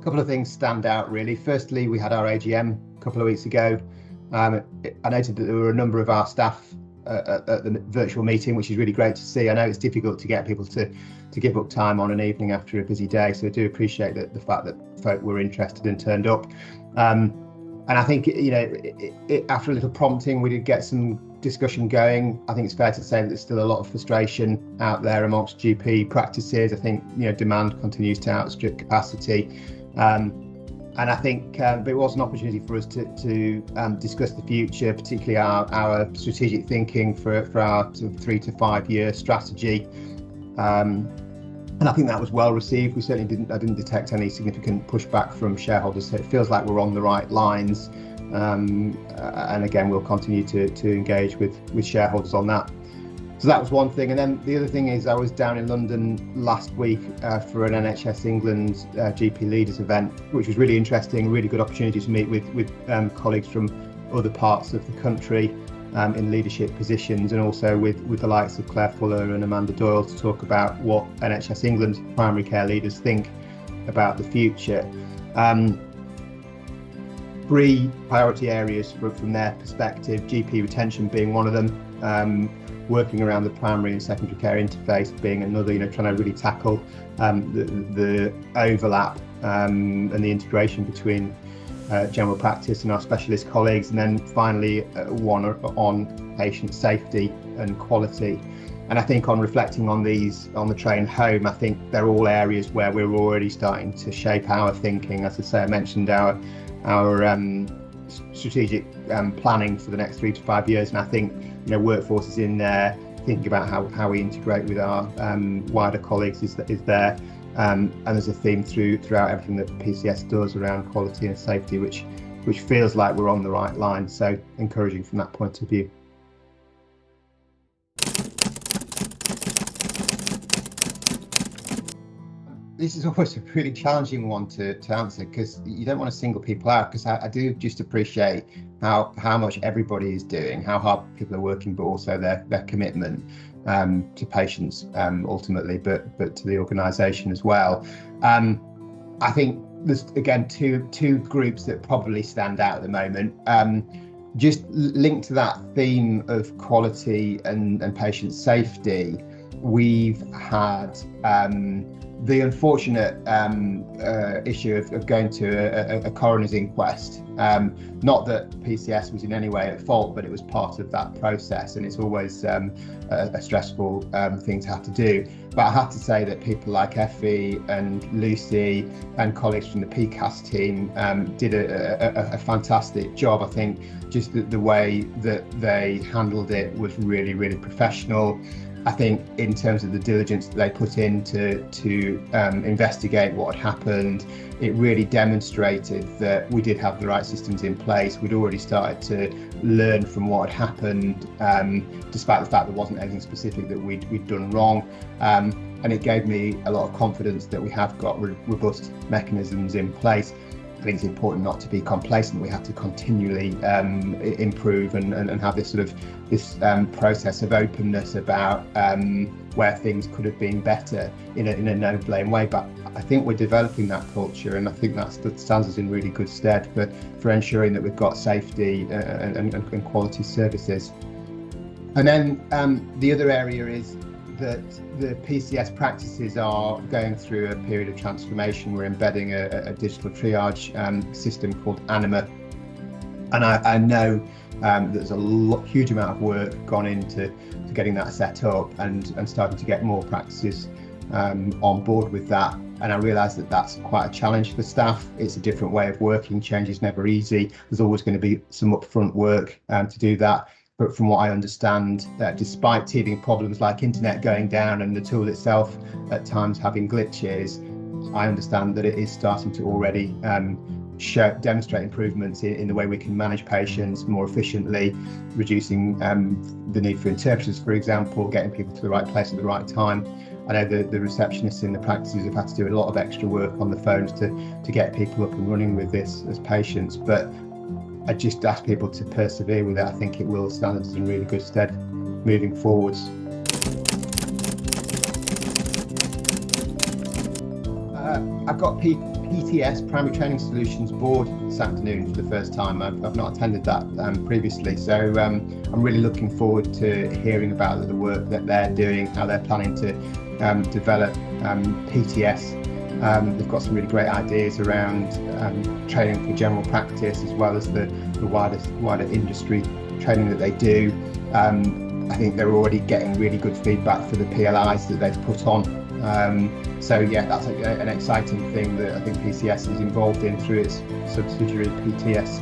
couple of things stand out really. Firstly, we had our AGM a couple of weeks ago. I noted that there were a number of our staff at the virtual meeting, which is really great to see. I know it's difficult to get people to give up time on an evening after a busy day, so I do appreciate the fact that folk were interested and turned up. And I think, after a little prompting, we did get some discussion going. I think it's fair to say that there's still a lot of frustration out there amongst GP practices. I think, demand continues to outstrip capacity. And I think it was an opportunity for us to discuss the future, particularly our strategic thinking for our sort of 3 to 5 year strategy. And I think that was well received. We certainly I didn't detect any significant pushback from shareholders, so it feels like we're on the right lines. And again, we'll continue to engage with shareholders on that. So that was one thing. And then the other thing is I was down in London last week for an NHS England GP Leaders event, which was really interesting, really good opportunity to meet with colleagues from other parts of the country in leadership positions, and also with the likes of Claire Fuller and Amanda Doyle to talk about what NHS England primary care leaders think about the future. 3 priority areas from their perspective, GP retention being one of them, working around the primary and secondary care interface being another, trying to really tackle the overlap and the integration between general practice and our specialist colleagues, and then finally one on patient safety and quality. And I think on reflecting on these on the train home, I think they're all areas where we're already starting to shape our thinking. As I say, I mentioned our strategic planning for the next 3 to 5 years, and I think workforce is in there, thinking about how we integrate with our wider colleagues is there. And there's a theme throughout everything that PCS does around quality and safety, which feels like we're on the right line. So encouraging from that point of view. This is always a really challenging one to answer, because you don't want to single people out, because I do just appreciate how much everybody is doing, how hard people are working, but also their commitment to patients ultimately, but to the organisation as well. I think there's again two groups that probably stand out at the moment. Just linked to that theme of quality and patient safety, we've had the unfortunate issue of going to a coroner's inquest. Not that PCS was in any way at fault, but it was part of that process, and it's always a stressful thing to have to do. But I have to say that people like Effie and Lucy and colleagues from the PCS team did a fantastic job. I think just the way that they handled it was really, really professional. I think in terms of the diligence that they put in to investigate what had happened, it really demonstrated that we did have the right systems in place. We'd already started to learn from what had happened, despite the fact there wasn't anything specific that we'd done wrong. And it gave me a lot of confidence that we have got robust mechanisms in place. I think it's important not to be complacent. We have to continually improve and have this process of openness about where things could have been better in a no blame way. But I think we're developing that culture, and I think that stands us in really good stead for ensuring that we've got safety and quality services. And then the other area is that the PCS practices are going through a period of transformation. We're embedding a digital triage system called Anima, and I know there's a huge amount of work gone into getting that set up and starting to get more practices on board with that. And I realise that that's quite a challenge for staff. It's a different way of working. Change is never easy. There's always going to be some upfront work to do that. But from what I understand, despite teething problems like internet going down and the tool itself at times having glitches, I understand that it is starting to already demonstrate improvements in the way we can manage patients more efficiently, reducing the need for interpreters, for example, getting people to the right place at the right time. I know the receptionists in the practices have had to do a lot of extra work on the phones to get people up and running with this as patients, but I just ask people to persevere with it. I think it will stand us in really good stead moving forwards. I've got PTS, Primary Training Solutions Board, this afternoon for the first time. I've not attended that previously, so I'm really looking forward to hearing about the work that they're doing, how they're planning to develop PTS. They've got some really great ideas around training for general practice, as well as the wider industry training that they do. I think they're already getting really good feedback for the PLIs that they've put on. So yeah, that's an exciting thing that I think PCS is involved in through its subsidiary PTS